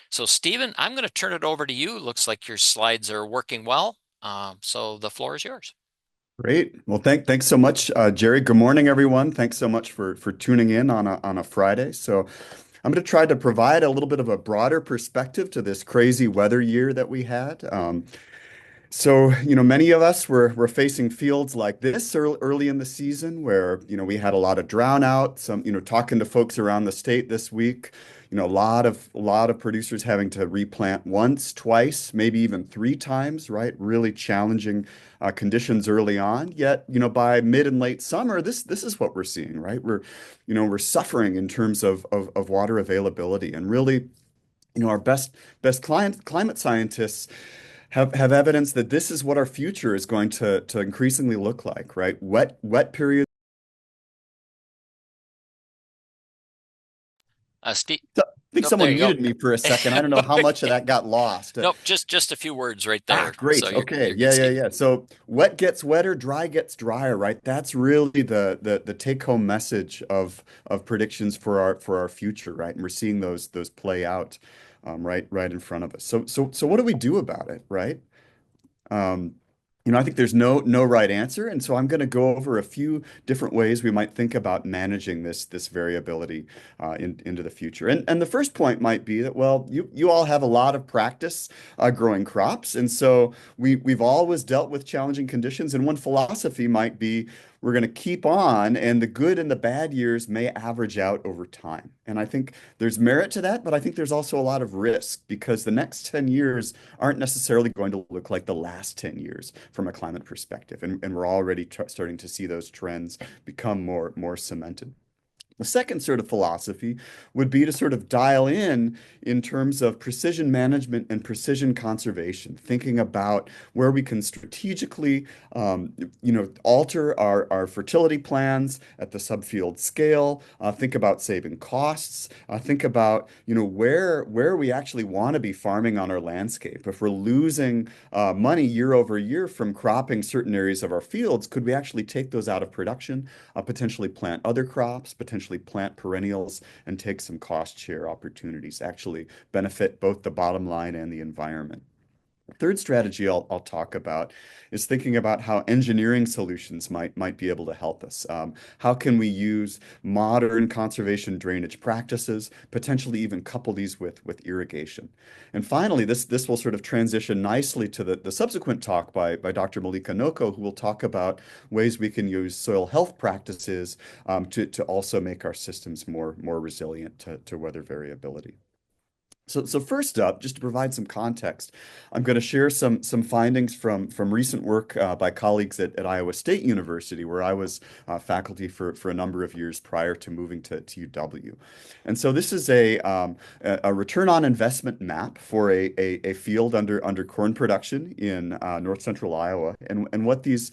So, Stephen, I'm going to turn it over to you. Looks like your slides are working well. So the floor is yours. Great. Well, thanks so much, Jerry. Good morning, everyone. Thanks so much for tuning in on a Friday. So I'm going to try to provide a little bit of a broader perspective to this crazy weather year that we had. Many of us were facing fields like this early in the season where, we had a lot of drown out. Talking to folks around the state this week, a lot of producers having to replant once, twice, maybe even three times, right? Really challenging conditions early on. Yet, by mid and late summer, this is what we're seeing, right? We're suffering in terms of water availability, and really, our best climate scientists have evidence that this is what our future is going to increasingly look like, right? Wet periods. Steve, I think nope, there someone you go. muted me for a second. I don't know how much of that got lost. Nope, just a few words right there. So Great. Okay. you're good, Yeah, yeah, Steve. yeah. So wet gets wetter, dry gets drier, right? That's really the take-home message of predictions for our future, right? And we're seeing those play out right in front of us. So what do we do about it, right? Um, I think there's no right answer, and so I'm going to go over a few different ways we might think about managing this variability into the future. And the first point might be that, well, you all have a lot of practice growing crops, and so we've always dealt with challenging conditions. And one philosophy might be we're going to keep on, and the good and the bad years may average out over time. And I think there's merit to that, but I think there's also a lot of risk because the next 10 years aren't necessarily going to look like the last 10 years from a climate perspective. And we're already starting to see those trends become more cemented. The second sort of philosophy would be to sort of dial in terms of precision management and precision conservation, thinking about where we can strategically, alter our fertility plans at the subfield scale, think about saving costs, think about, where we actually want to be farming on our landscape. If we're losing money year over year from cropping certain areas of our fields, could we actually take those out of production, potentially plant other crops, potentially plant perennials, and take some cost share opportunities, actually benefit both the bottom line and the environment. Third strategy I'll talk about is thinking about how engineering solutions might be able to help us. How can we use modern conservation drainage practices, potentially even couple these with irrigation? And finally, this will sort of transition nicely to the subsequent talk by Dr. Malika Noko, who will talk about ways we can use soil health practices to also make our systems more resilient to weather variability. So first up, just to provide some context, I'm going to share some findings from recent work by colleagues at Iowa State University, where I was faculty for a number of years prior to moving to UW. And so this is a return on investment map for a field under corn production in north central Iowa. And what these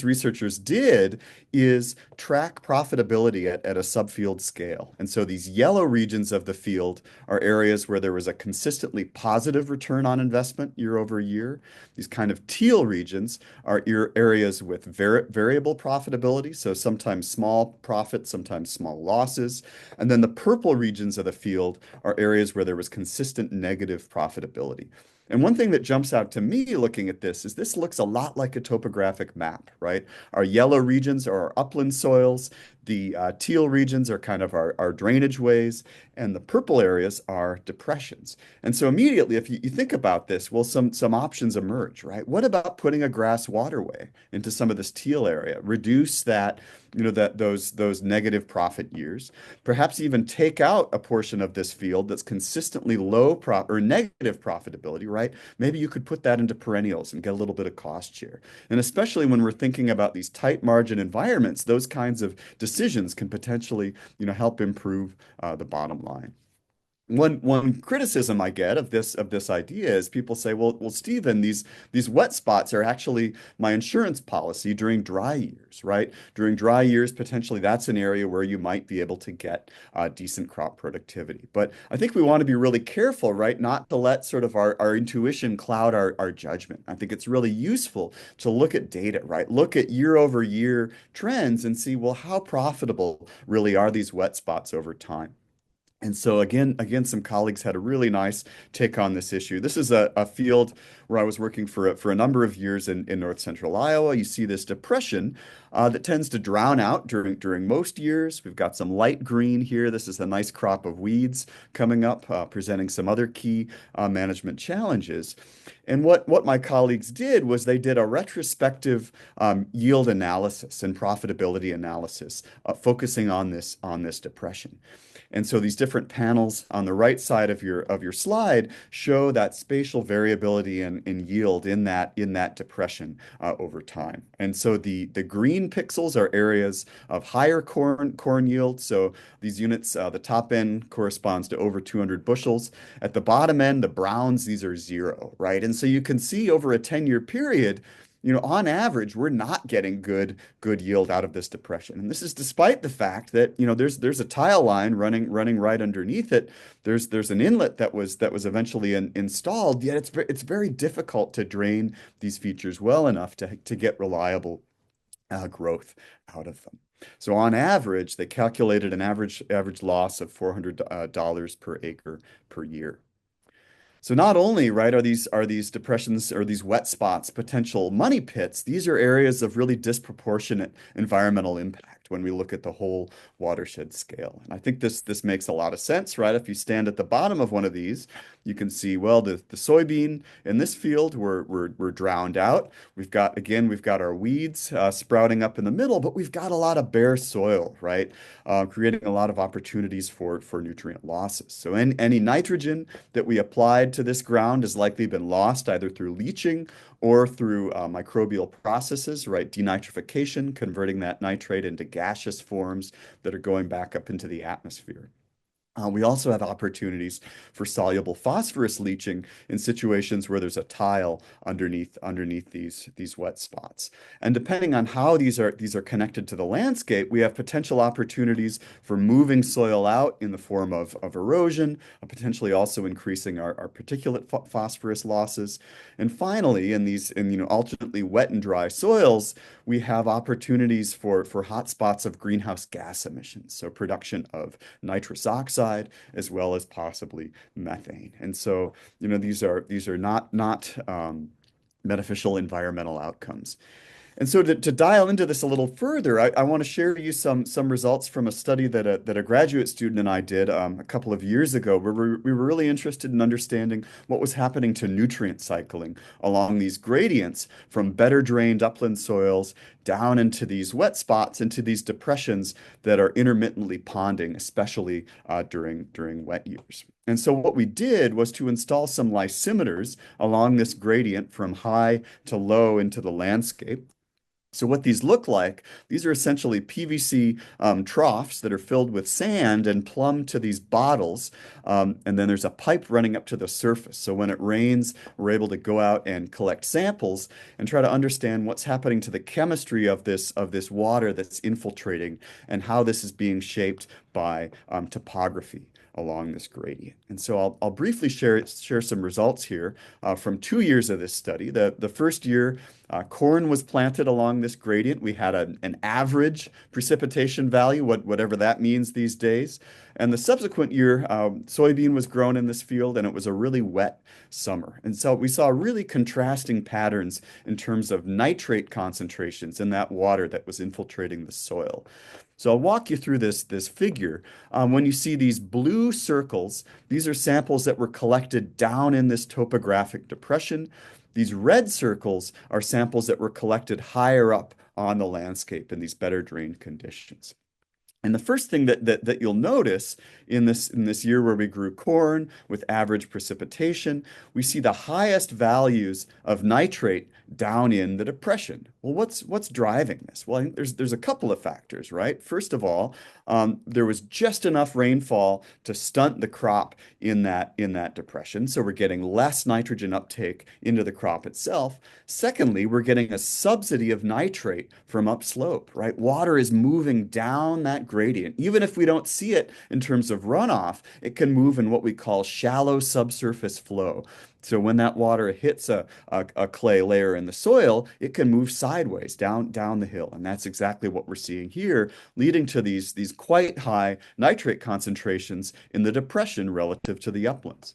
researchers did is track profitability at a subfield scale. And so these yellow regions of the field are areas where there was a consistently positive return on investment year over year. These kind of teal regions are areas with variable profitability, so sometimes small profits, sometimes small losses. And then the purple regions of the field are areas where there was consistent negative profitability. And one thing that jumps out to me looking at this is this looks a lot like a topographic map, right? Our yellow regions are our upland soils. The teal regions are kind of our drainage ways, and the purple areas are depressions. And so immediately, if you think about this, well, some options emerge, right? What about putting a grass waterway into some of this teal area? Reduce that, those negative profit years. Perhaps even take out a portion of this field that's consistently low or negative profitability, right? Maybe you could put that into perennials and get a little bit of cost share. And especially when we're thinking about these tight margin environments, those kinds of decisions can potentially, help improve the bottom line. One criticism I get of this idea is people say, well, Stephen, these wet spots are actually my insurance policy during dry years, right? During dry years, potentially that's an area where you might be able to get decent crop productivity. But I think we want to be really careful, right? Not to let sort of our intuition cloud our judgment. I think it's really useful to look at data, right? Look at year over year trends and see, well, how profitable really are these wet spots over time? And so again, some colleagues had a really nice take on this issue. This is a field where I was working for a number of years in north central Iowa. You see this depression that tends to drown out during most years. We've got some light green here. This is a nice crop of weeds coming up, presenting some other key management challenges. And what my colleagues did was they did a retrospective yield analysis and profitability analysis, focusing on this depression. And so these different panels on the right side of your slide show that spatial variability in yield in that depression over time. And so the green pixels are areas of higher corn yield. So these units, the top end corresponds to over 200 bushels. At the bottom end, the browns, these are zero, right? And so you can see over a 10-year period, on average, we're not getting good yield out of this depression. And this is despite the fact that, there's a tile line running right underneath it. There's an inlet that was eventually installed, yet it's very difficult to drain these features well enough to get reliable growth out of them. So on average, they calculated an average loss of $400 per acre per year. So not only, right, are these depressions or these wet spots potential money pits, these are areas of really disproportionate environmental impact when we look at the whole watershed scale. And I think this makes a lot of sense, right? If you stand at the bottom of one of these, you can see, well, the soybean in this field we're drowned out. We've got our weeds sprouting up in the middle, but we've got a lot of bare soil, right? Creating a lot of opportunities for nutrient losses. So any nitrogen that we applied to this ground has likely been lost either through leaching or through microbial processes, right? Denitrification, converting that nitrate into gaseous forms that are going back up into the atmosphere. We also have opportunities for soluble phosphorus leaching in situations where there's a tile underneath these wet spots. And depending on how these are connected to the landscape, we have potential opportunities for moving soil out in the form of erosion, potentially also increasing our particulate phosphorus losses. And finally, in alternately wet and dry soils, we have opportunities for hot spots of greenhouse gas emissions, so production of nitrous oxide as well as possibly methane. And so, these are not beneficial environmental outcomes. And so to dial into this a little further, I want to share with you some results from a study that a graduate student and I did a couple of years ago, where we were really interested in understanding what was happening to nutrient cycling along these gradients from better drained upland soils down into these wet spots, into these depressions that are intermittently ponding, especially during wet years. And so what we did was to install some lysimeters along this gradient from high to low into the landscape. So what these look like, these are essentially PVC troughs that are filled with sand and plumbed to these bottles. And then there's a pipe running up to the surface. So when it rains, we're able to go out and collect samples and try to understand what's happening to the chemistry of this water that's infiltrating and how this is being shaped by topography along this gradient. And so I'll briefly share some results here from 2 years of this study. The first year, corn was planted along this gradient. We had an average precipitation value, whatever that means these days. And the subsequent year, soybean was grown in this field, and it was a really wet summer. And so we saw really contrasting patterns in terms of nitrate concentrations in that water that was infiltrating the soil. So I'll walk you through this figure. When you see these blue circles, these are samples that were collected down in this topographic depression. These red circles are samples that were collected higher up on the landscape in these better drained conditions. And the first thing that you'll notice in this year where we grew corn with average precipitation, we see the highest values of nitrate down in the depression. Well, what's driving this? Well, I think there's a couple of factors, right? First of all, there was just enough rainfall to stunt the crop in that depression, so we're getting less nitrogen uptake into the crop itself. Secondly, we're getting a subsidy of nitrate from upslope, right? Water is moving down that gradient. Even if we don't see it in terms of runoff, it can move in what we call shallow subsurface flow. So when that water hits a clay layer in the soil, it can move sideways down the hill. And that's exactly what we're seeing here, leading to these quite high nitrate concentrations in the depression relative to the uplands.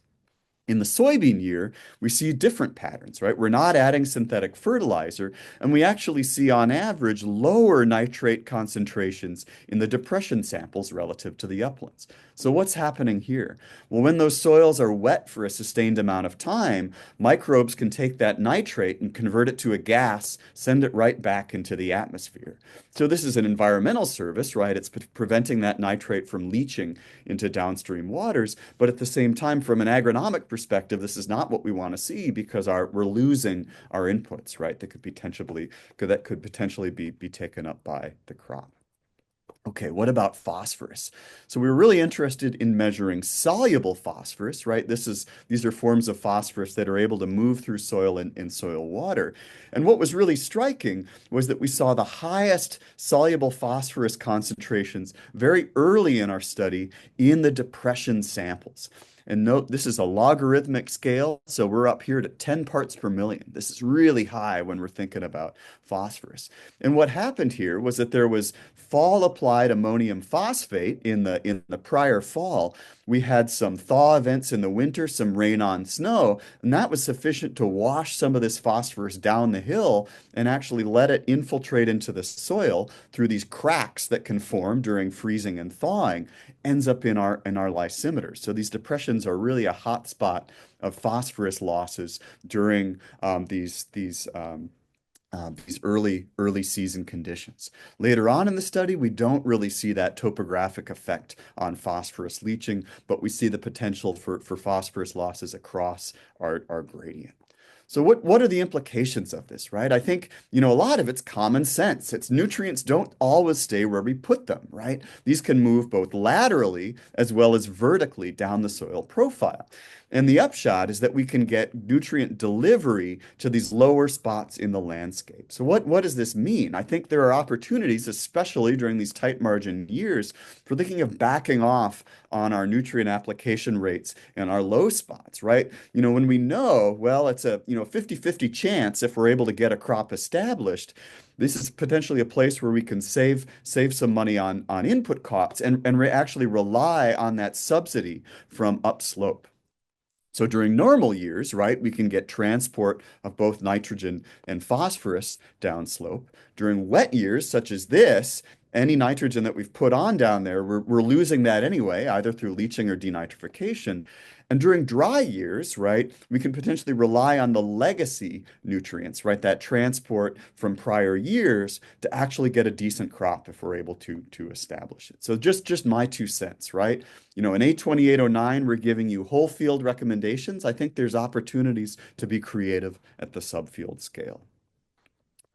In the soybean year, we see different patterns, right? We're not adding synthetic fertilizer, and we actually see on average lower nitrate concentrations in the depression samples relative to the uplands. So what's happening here? Well, when those soils are wet for a sustained amount of time, microbes can take that nitrate and convert it to a gas, send it right back into the atmosphere. So this is an environmental service, right? It's preventing that nitrate from leaching into downstream waters. But at the same time, from an agronomic perspective, this is not what we want to see because we're losing our inputs, right? That could potentially be taken up by the crop. Okay, what about phosphorus? So we were really interested in measuring soluble phosphorus, right? These are forms of phosphorus that are able to move through soil and soil water. And what was really striking was that we saw the highest soluble phosphorus concentrations very early in our study in the depression samples. And note, this is a logarithmic scale, so we're up here to 10 parts per million. This is really high when we're thinking about phosphorus. And what happened here was that there was fall applied ammonium phosphate in the prior fall. We had some thaw events in the winter, some rain on snow, and that was sufficient to wash some of this phosphorus down the hill and actually let it infiltrate into the soil through these cracks that can form during freezing and thawing, ends up in our lysimeters. So these depressions are really a hot spot of phosphorus losses during these early season conditions. Later on in the study, we don't really see that topographic effect on phosphorus leaching, but we see the potential for phosphorus losses across our gradient. So what are the implications of this, right? I think, a lot of it's common sense. It's nutrients don't always stay where we put them, right? These can move both laterally as well as vertically down the soil profile. And the upshot is that we can get nutrient delivery to these lower spots in the landscape. So what does this mean? I think there are opportunities, especially during these tight margin years, for thinking of backing off on our nutrient application rates and our low spots, right? When we know, well, it's a 50-50 chance if we're able to get a crop established. This is potentially a place where we can save some money on input costs and actually rely on that subsidy from upslope. So during normal years, right, we can get transport of both nitrogen and phosphorus downslope. During wet years, such as this, any nitrogen that we've put on down there, we're losing that anyway, either through leaching or denitrification. And during dry years, right, we can potentially rely on the legacy nutrients, right, that transport from prior years to actually get a decent crop if we're able to establish it. So just my 2 cents, right? In 82809, we're giving you whole field recommendations. I think there's opportunities to be creative at the subfield scale.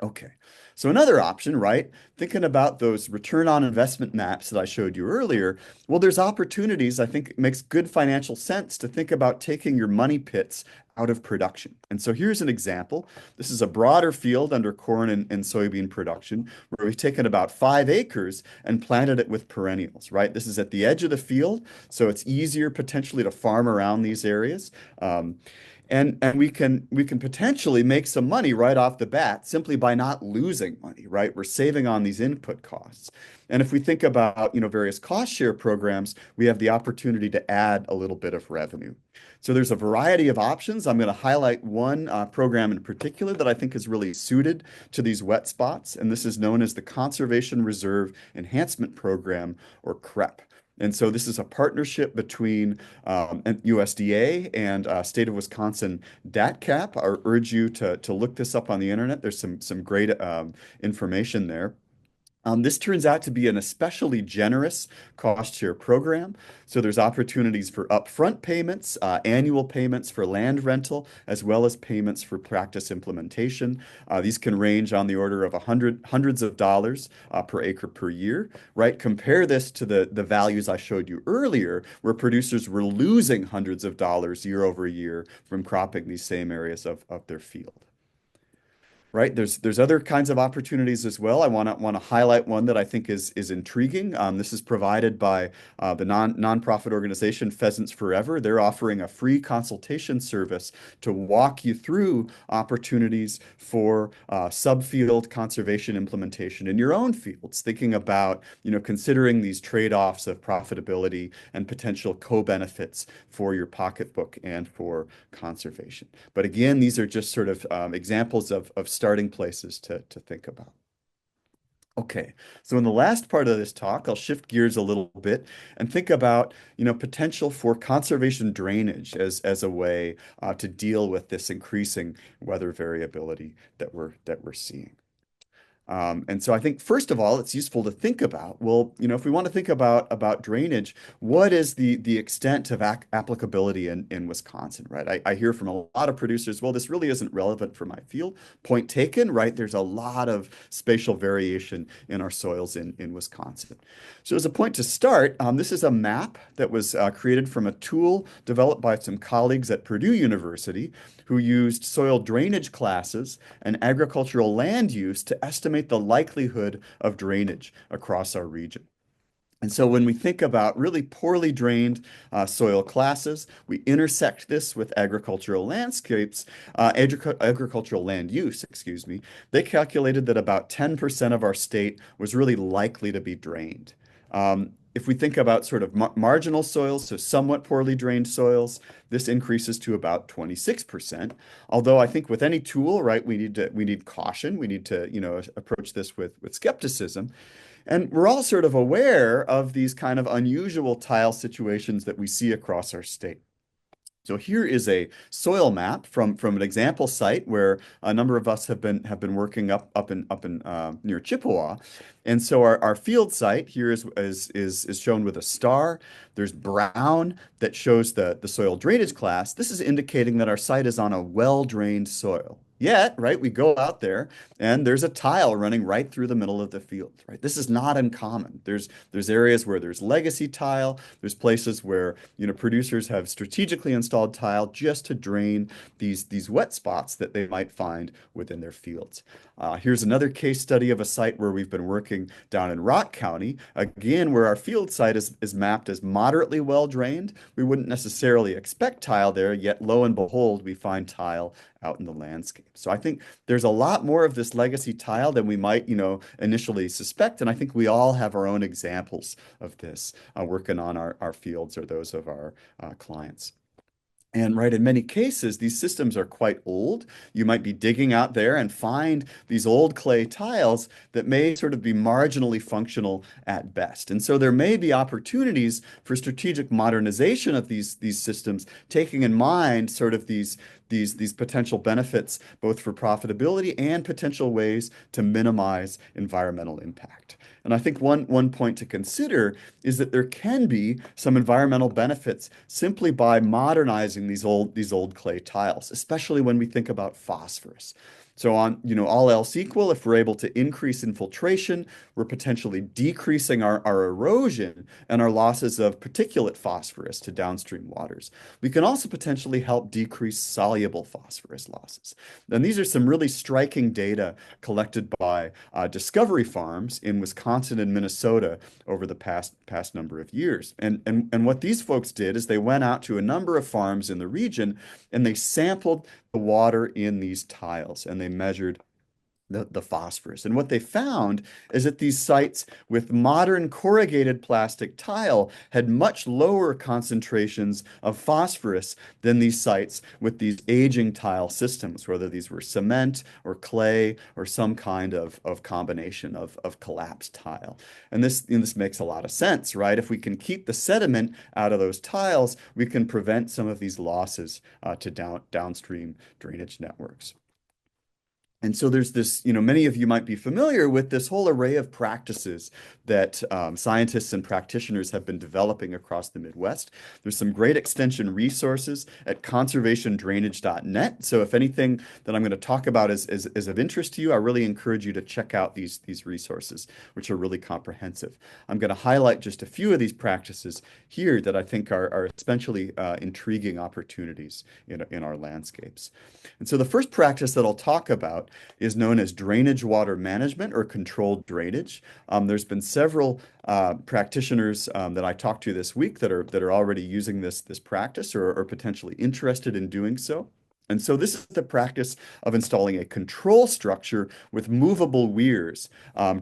Okay, so another option, right? Thinking about those return on investment maps that I showed you earlier, well, there's opportunities. I think it makes good financial sense to think about taking your money pits out of production. And so here's an example. This is a broader field under corn and soybean production where we've taken about 5 acres and planted it with perennials, right? This is at the edge of the field, so it's easier potentially to farm around these areas. And we can potentially make some money right off the bat simply by not losing money, right? We're saving on these input costs. And if we think about, various cost share programs, we have the opportunity to add a little bit of revenue. So there's a variety of options. I'm going to highlight one program in particular that I think is really suited to these wet spots, and this is known as the Conservation Reserve Enhancement Program, or CREP. And so this is a partnership between USDA and State of Wisconsin DATCAP. I urge you to look this up on the internet. There's some great information there. This turns out to be an especially generous cost share program. So there's opportunities for upfront payments, annual payments for land rental, as well as payments for practice implementation. These can range on the order of hundreds of dollars per acre per year, right? Compare this to the values I showed you earlier, where producers were losing hundreds of dollars year over year from cropping these same areas of their field. right? There's other kinds of opportunities as well. I want to highlight one that I think is intriguing. This is provided by the nonprofit organization Pheasants Forever. They're offering a free consultation service to walk you through opportunities for subfield conservation implementation in your own fields, thinking about, considering these trade-offs of profitability and potential co-benefits for your pocketbook and for conservation. But again, these are just sort of examples of starting places to think about. Okay, so in the last part of this talk, I'll shift gears a little bit and think about, potential for conservation drainage as a way to deal with this increasing weather variability that we're seeing. And so I think first of all, it's useful to think about, well, if we want to think about drainage, what is the extent of applicability in Wisconsin, right? I hear from a lot of producers, well, this really isn't relevant for my field. Point taken, right? There's a lot of spatial variation in our soils in Wisconsin. So as a point to start, this is a map that was created from a tool developed by some colleagues at Purdue University who used soil drainage classes and agricultural land use to estimate the likelihood of drainage across our region. And so when we think about really poorly drained soil classes, we intersect this with agricultural landscapes, agricultural land use, excuse me. They calculated that about 10% of our state was really likely to be drained. If we think about sort of marginal soils, so somewhat poorly drained soils, this increases to about 26%. Although I think with any tool, right, we need caution. We need to, approach this with skepticism. And we're all sort of aware of these kind of unusual tile situations that we see across our state. So here is a soil map from an example site where a number of us have been working up in near Chippewa, and so our field site here is shown with a star. There's brown that shows the soil drainage class. This is indicating that our site is on a well-drained soil. Yet, right, we go out there and there's a tile running right through the middle of the field, right? This is not uncommon. There's areas where there's legacy tile. There's places where, producers have strategically installed tile just to drain these wet spots that they might find within their fields. Here's another case study of a site where we've been working down in Rock County, again, where our field site is mapped as moderately well drained. We wouldn't necessarily expect tile there, yet lo and behold, we find tile out in the landscape. So I think there's a lot more of this legacy tile than we might, initially suspect. And I think we all have our own examples of this working on our fields or those of our clients. And right, in many cases, these systems are quite old. You might be digging out there and find these old clay tiles that may sort of be marginally functional at best. And so there may be opportunities for strategic modernization of these systems, taking in mind sort of these potential benefits, both for profitability and potential ways to minimize environmental impact. And I think one point to consider is that there can be some environmental benefits simply by modernizing these old clay tiles, especially when we think about phosphorus. So on, all else equal, if we're able to increase infiltration, we're potentially decreasing our erosion and our losses of particulate phosphorus to downstream waters. We can also potentially help decrease soluble phosphorus losses. And these are some really striking data collected by Discovery Farms in Wisconsin and Minnesota over the past number of years. And what these folks did is they went out to a number of farms in the region and they sampled the water in these tiles and they measured the phosphorus. And what they found is that these sites with modern corrugated plastic tile had much lower concentrations of phosphorus than these sites with these aging tile systems, whether these were cement or clay or some kind of combination of collapsed tile. And this makes a lot of sense, right? If we can keep the sediment out of those tiles, we can prevent some of these losses to downstream drainage networks. And so there's this, many of you might be familiar with this whole array of practices that scientists and practitioners have been developing across the Midwest. There's some great extension resources at conservationdrainage.net. So if anything that I'm going to talk about is of interest to you, I really encourage you to check out these resources, which are really comprehensive. I'm going to highlight just a few of these practices here that I think are especially intriguing opportunities in our landscapes. And so the first practice that I'll talk about is known as drainage water management or controlled drainage. There's been several practitioners that I talked to this week that are already using this practice or potentially interested in doing so. And so this is the practice of installing a control structure with movable weirs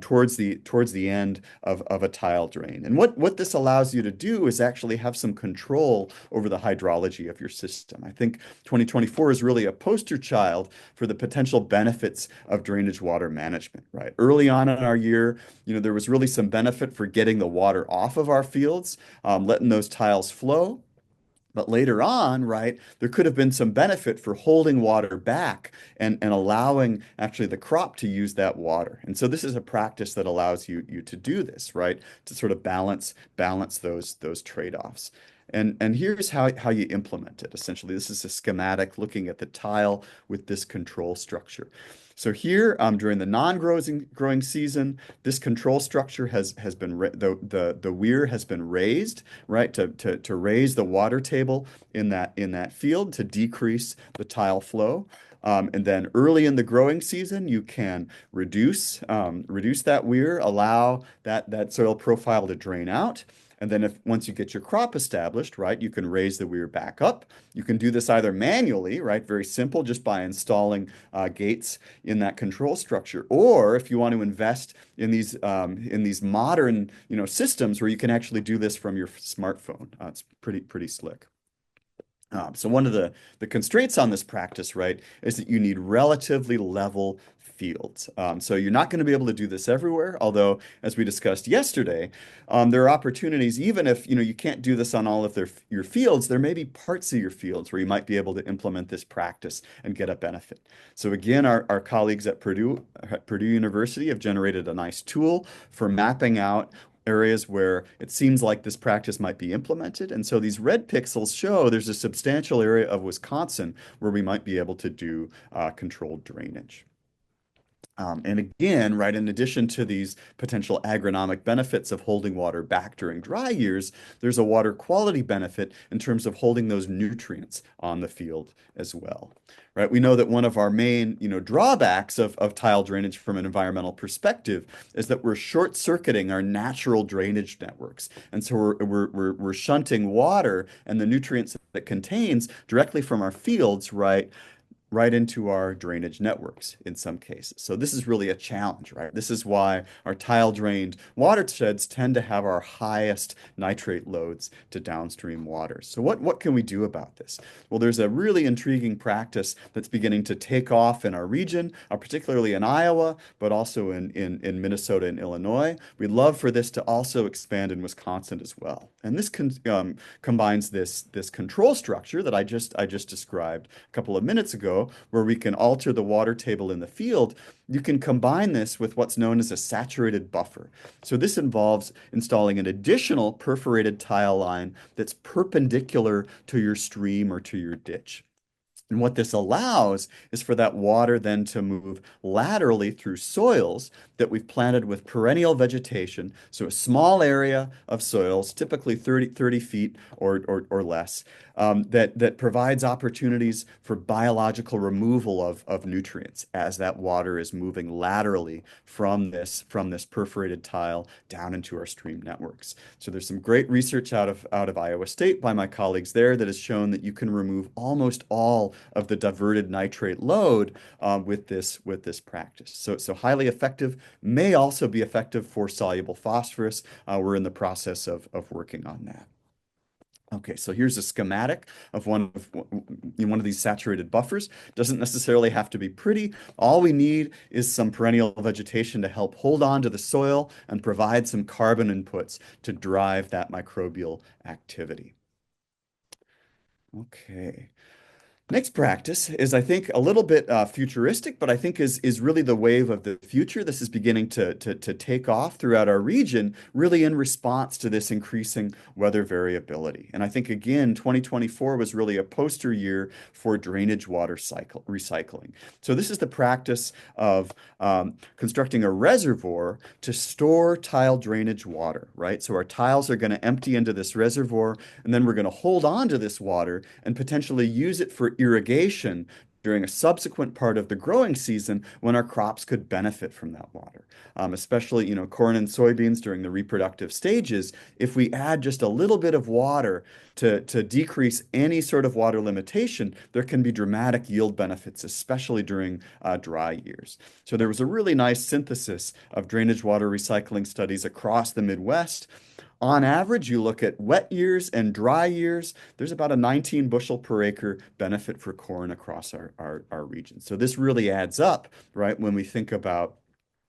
towards the end of a tile drain. And what this allows you to do is actually have some control over the hydrology of your system. I think 2024 is really a poster child for the potential benefits of drainage water management, right? Early on in our year, there was really some benefit for getting the water off of our fields, letting those tiles flow. But later on, right, there could have been some benefit for holding water back and allowing actually the crop to use that water. And so this is a practice that allows you to do this, right, to sort of balance those trade-offs. And here's how you implement it. Essentially, this is a schematic looking at the tile with this control structure. So here, during the non-growing season, this control structure has been the weir has been raised, right, to raise the water table in that field to decrease the tile flow. And then early in the growing season, you can reduce that weir, allow that soil profile to drain out. And then once you get your crop established, right, you can raise the weir back up. You can do this either manually, right, very simple, just by installing gates in that control structure, or if you want to invest in these modern, systems where you can actually do this from your smartphone. It's pretty slick. So one of the constraints on this practice, right, is that you need relatively level fields. So you're not going to be able to do this everywhere, although, as we discussed yesterday, there are opportunities, even if, you can't do this on all of your fields, there may be parts of your fields where you might be able to implement this practice and get a benefit. So again, our colleagues at Purdue University have generated a nice tool for mapping out areas where it seems like this practice might be implemented. And so these red pixels show there's a substantial area of Wisconsin where we might be able to do controlled drainage. And again, right, in addition to these potential agronomic benefits of holding water back during dry years, there's a water quality benefit in terms of holding those nutrients on the field as well. Right? We know that one of our main, drawbacks of tile drainage from an environmental perspective is that we're short-circuiting our natural drainage networks. And so we're shunting water and the nutrients that it contains directly from our fields, right into our drainage networks in some cases. So this is really a challenge, right? This is why our tile drained watersheds tend to have our highest nitrate loads to downstream waters. So what can we do about this? Well, there's a really intriguing practice that's beginning to take off in our region, particularly in Iowa, but also in Minnesota and Illinois. We'd love for this to also expand in Wisconsin as well. And this combines this control structure that I just described a couple of minutes ago, where we can alter the water table in the field. You can combine this with what's known as a saturated buffer. So this involves installing an additional perforated tile line that's perpendicular to your stream or to your ditch. And what this allows is for that water then to move laterally through soils that we've planted with perennial vegetation. So a small area of soils, typically 30 feet or less, that provides opportunities for biological removal of nutrients as that water is moving laterally from this perforated tile down into our stream networks. So there's some great research out of Iowa State by my colleagues there that has shown that you can remove almost all of the diverted nitrate load with this practice. So highly effective, may also be effective for soluble phosphorus. We're in the process of working on that. Okay, so here's a schematic of one of these saturated buffers. Doesn't necessarily have to be pretty. All we need is some perennial vegetation to help hold on to the soil and provide some carbon inputs to drive that microbial activity. Okay. Next practice is, I think, a little bit futuristic, but I think is really the wave of the future. This is beginning to take off throughout our region, really in response to this increasing weather variability. And I think, again, 2024 was really a poster year for drainage water recycling. So this is the practice of constructing a reservoir to store tile drainage water, right? So our tiles are going to empty into this reservoir, and then we're going to hold on to this water and potentially use it for irrigation during a subsequent part of the growing season when our crops could benefit from that water. Especially, corn and soybeans during the reproductive stages, if we add just a little bit of water to decrease any sort of water limitation, there can be dramatic yield benefits, especially during dry years. So there was a really nice synthesis of drainage water recycling studies across the Midwest. On average, you look at wet years and dry years, there's about a 19 bushel per acre benefit for corn across our region. So this really adds up, right, when we think about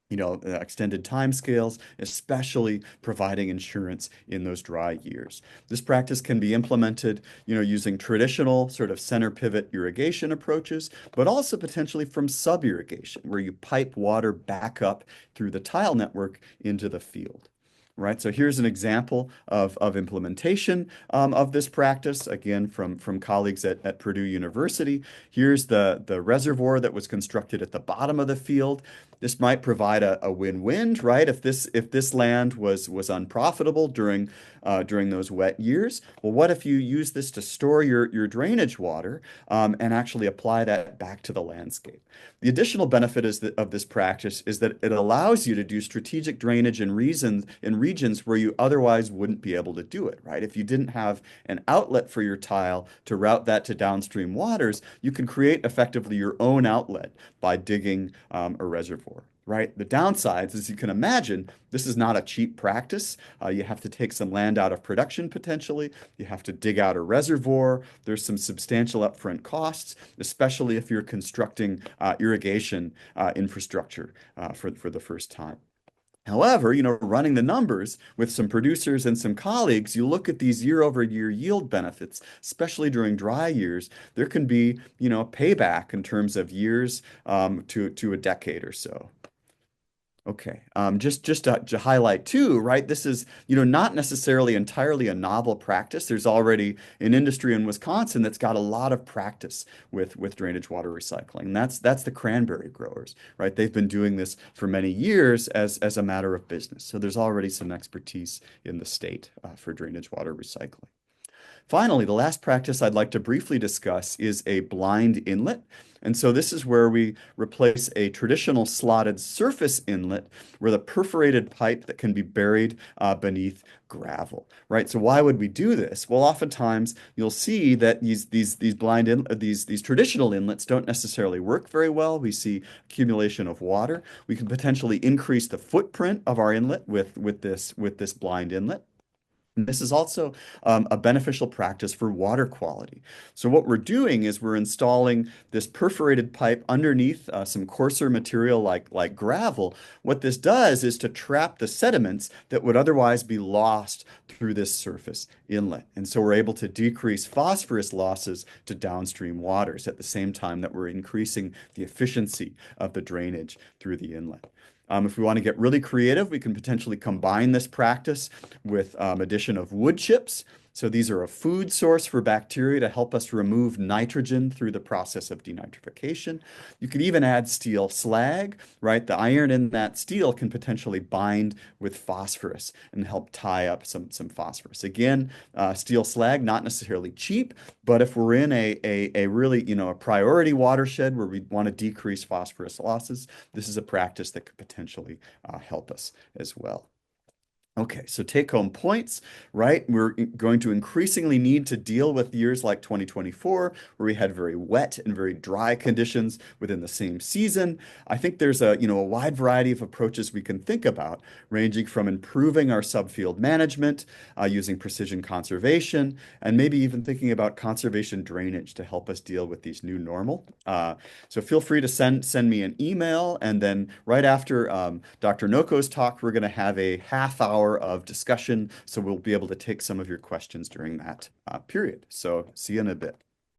extended timescales, especially providing insurance in those dry years. This practice can be implemented, using traditional sort of center pivot irrigation approaches, but also potentially from sub-irrigation, where you pipe water back up through the tile network into the field. Right, so here's an example of implementation of this practice, again, from colleagues at Purdue University. Here's the reservoir that was constructed at the bottom of the field. This might provide a win-win, right? If this land was unprofitable during those wet years, well, what if you use this to store your drainage water and actually apply that back to the landscape? The additional benefit of this practice is that it allows you to do strategic drainage in regions where you otherwise wouldn't be able to do it, right? If you didn't have an outlet for your tile to route that to downstream waters, you can create effectively your own outlet by digging a reservoir. Right. The downsides, as you can imagine, this is not a cheap practice. You have to take some land out of production potentially. You have to dig out a reservoir. There's some substantial upfront costs, especially if you're constructing irrigation infrastructure for the first time. However, running the numbers with some producers and some colleagues, you look at these year-over-year yield benefits, especially during dry years, there can be, payback in terms of years to a decade or so. Okay. Just to highlight too, right? This is, not necessarily entirely a novel practice. There's already an industry in Wisconsin that's got a lot of practice with drainage water recycling. And that's the cranberry growers, right? They've been doing this for many years as a matter of business. So there's already some expertise in the state for drainage water recycling. Finally, the last practice I'd like to briefly discuss is a blind inlet. And so this is where we replace a traditional slotted surface inlet with a perforated pipe that can be buried beneath gravel, right? So why would we do this? Well, oftentimes you'll see that these traditional inlets don't necessarily work very well. We see accumulation of water. We can potentially increase the footprint of our inlet with this blind inlet. And this is also a beneficial practice for water quality. So what we're doing is we're installing this perforated pipe underneath some coarser material like gravel. What this does is to trap the sediments that would otherwise be lost through this surface inlet. And so we're able to decrease phosphorus losses to downstream waters at the same time that we're increasing the efficiency of the drainage through the inlet. If we want to get really creative, we can potentially combine this practice with addition of wood chips. So these are a food source for bacteria to help us remove nitrogen through the process of denitrification. You could even add steel slag, right? The iron in that steel can potentially bind with phosphorus and help tie up some phosphorus. Again, steel slag, not necessarily cheap, but if we're in a really, a priority watershed where we want to decrease phosphorus losses, this is a practice that could potentially help us as well. Okay, so take-home points, right? We're going to increasingly need to deal with years like 2024, where we had very wet and very dry conditions within the same season. I think there's a wide variety of approaches we can think about, ranging from improving our subfield management, using precision conservation, and maybe even thinking about conservation drainage to help us deal with these new normal. So feel free to send me an email, and then right after Dr. Noko's talk, we're going to have a half-hour of discussion, so we'll be able to take some of your questions during that period. So see you in a bit.